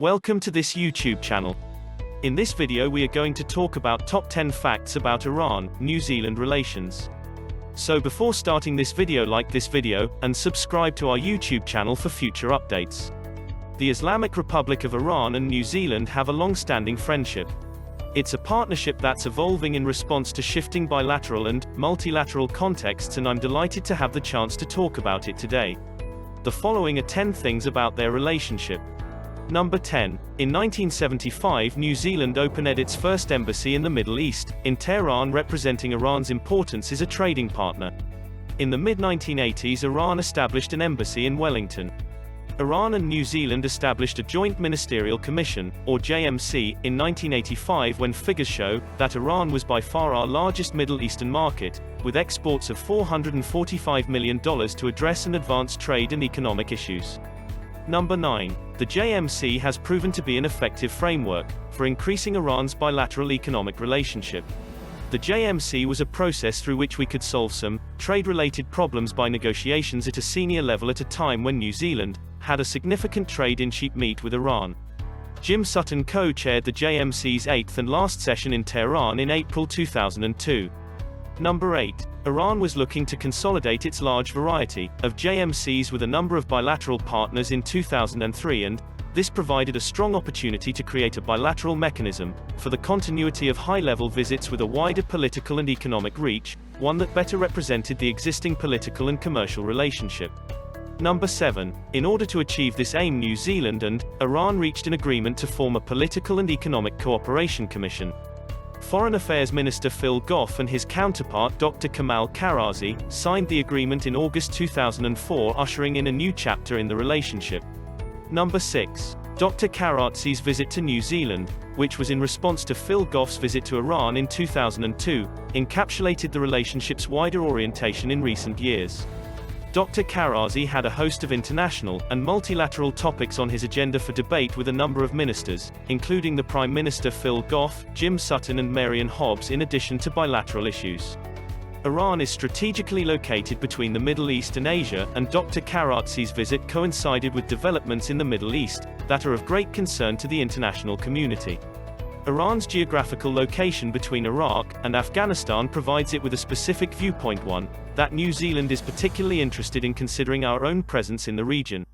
Welcome to this YouTube channel. In this video we are going to talk about top 10 facts about Iran-New Zealand relations. So before starting this video, like this video, and subscribe to our YouTube channel for future updates. The Islamic Republic of Iran and New Zealand have a long-standing friendship. It's a partnership that's evolving in response to shifting bilateral and multilateral contexts, and I'm delighted to have the chance to talk about it today. The following are 10 things about their relationship. Number 10. In 1975, New Zealand opened its first embassy in the Middle East, in Tehran, representing Iran's importance as a trading partner. In the mid-1980s, Iran established an embassy in Wellington. Iran and New Zealand established a Joint Ministerial Commission, or JMC, in 1985 when figures show that Iran was by far our largest Middle Eastern market, with exports of $445 million to address and advance trade and economic issues. Number 9. The JMC has proven to be an effective framework for increasing Iran's bilateral economic relationship. The JMC was a process through which we could solve some trade-related problems by negotiations at a senior level at a time when New Zealand had a significant trade in sheep meat with Iran. Jim Sutton co-chaired the JMC's 8th and last session in Tehran in April 2002. Number 8. Iran was looking to consolidate its large variety of JMCs with a number of bilateral partners in 2003, and this provided a strong opportunity to create a bilateral mechanism for the continuity of high-level visits with a wider political and economic reach, one that better represented the existing political and commercial relationship. Number 7. In order to achieve this aim, New Zealand and Iran reached an agreement to form a Political and Economic Cooperation Commission. Foreign Affairs Minister Phil Goff and his counterpart Dr. Kharrazi signed the agreement in August 2004, ushering in a new chapter in the relationship. Number 6. Dr. Kharrazi's visit to New Zealand, which was in response to Phil Goff's visit to Iran in 2002, encapsulated the relationship's wider orientation in recent years. Dr. Kharrazi had a host of international and multilateral topics on his agenda for debate with a number of ministers, including the Prime Minister Phil Goff, Jim Sutton and Marian Hobbs, in addition to bilateral issues. Iran is strategically located between the Middle East and Asia, and Dr. Kharrazi's visit coincided with developments in the Middle East that are of great concern to the international community. Iran's geographical location between Iraq and Afghanistan provides it with a specific viewpoint, one that New Zealand is particularly interested in, considering our own presence in the region.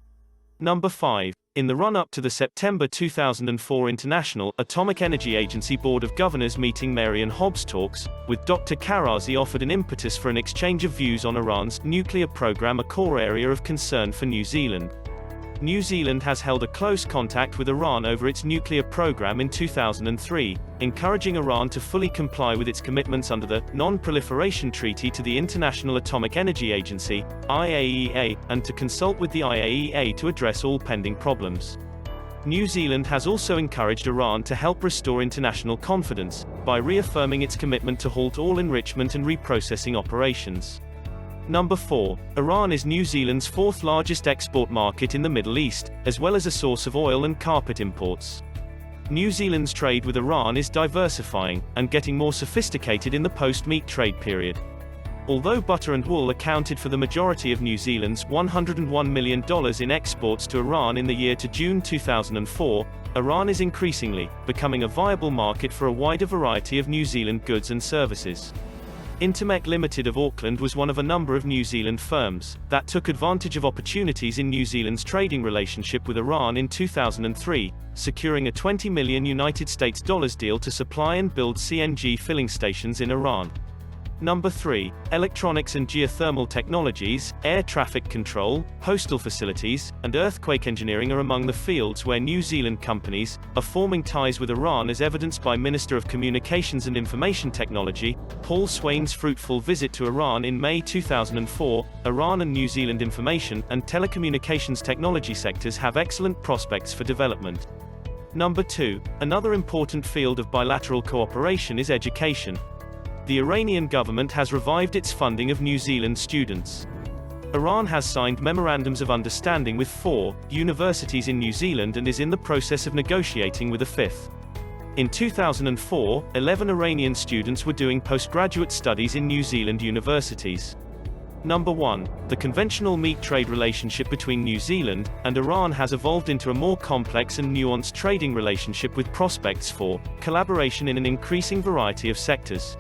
Number 5. In the run-up to the September 2004 International Atomic Energy Agency Board of Governors meeting, Marian Hobbs talks with Dr. Kharrazi offered an impetus for an exchange of views on Iran's nuclear program, a core area of concern for New Zealand. New Zealand has held a close contact with Iran over its nuclear program in 2003, encouraging Iran to fully comply with its commitments under the Non-Proliferation Treaty to the International Atomic Energy Agency, IAEA, and to consult with the IAEA to address all pending problems. New Zealand has also encouraged Iran to help restore international confidence by reaffirming its commitment to halt all enrichment and reprocessing operations. Number 4. Iran is New Zealand's fourth largest export market in the Middle East, as well as a source of oil and carpet imports. New Zealand's trade with Iran is diversifying and getting more sophisticated in the post-meat trade period. Although butter and wool accounted for the majority of New Zealand's $101 million in exports to Iran in the year to June 2004, Iran is increasingly becoming a viable market for a wider variety of New Zealand goods and services. Intermec Limited of Auckland was one of a number of New Zealand firms that took advantage of opportunities in New Zealand's trading relationship with Iran in 2003, securing a $20 million US deal to supply and build CNG filling stations in Iran. Number 3. Electronics and geothermal technologies, air traffic control, postal facilities, and earthquake engineering are among the fields where New Zealand companies are forming ties with Iran, as evidenced by Minister of Communications and Information Technology Paul Swain's fruitful visit to Iran in May 2004. Iran and New Zealand information and telecommunications technology sectors have excellent prospects for development. Number 2. Another important field of bilateral cooperation is education. The Iranian government has revived its funding of New Zealand students. Iran has signed memorandums of understanding with 4 universities in New Zealand and is in the process of negotiating with a 5th. In 2004, 11 Iranian students were doing postgraduate studies in New Zealand universities. Number 1. The conventional meat trade relationship between New Zealand and Iran has evolved into a more complex and nuanced trading relationship with prospects for collaboration in an increasing variety of sectors.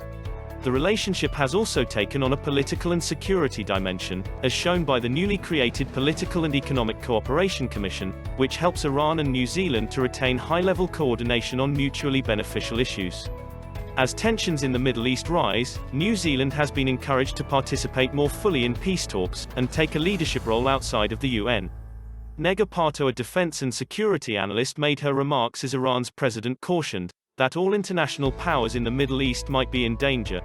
The relationship has also taken on a political and security dimension, as shown by the newly created Political and Economic Cooperation Commission, which helps Iran and New Zealand to retain high-level coordination on mutually beneficial issues. As tensions in the Middle East rise, New Zealand has been encouraged to participate more fully in peace talks and take a leadership role outside of the UN. Nega Pato, a defense and security analyst, made her remarks as Iran's president cautioned that all international powers in the Middle East might be in danger.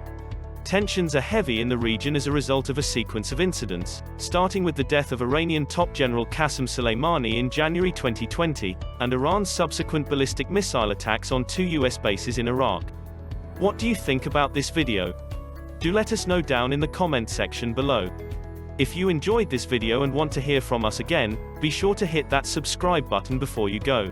Tensions are heavy in the region as a result of a sequence of incidents, starting with the death of Iranian top general Qasem Soleimani in January 2020, and Iran's subsequent ballistic missile attacks on 2 US bases in Iraq. What do you think about this video? Do let us know down in the comment section below. If you enjoyed this video and want to hear from us again, be sure to hit that subscribe button before you go.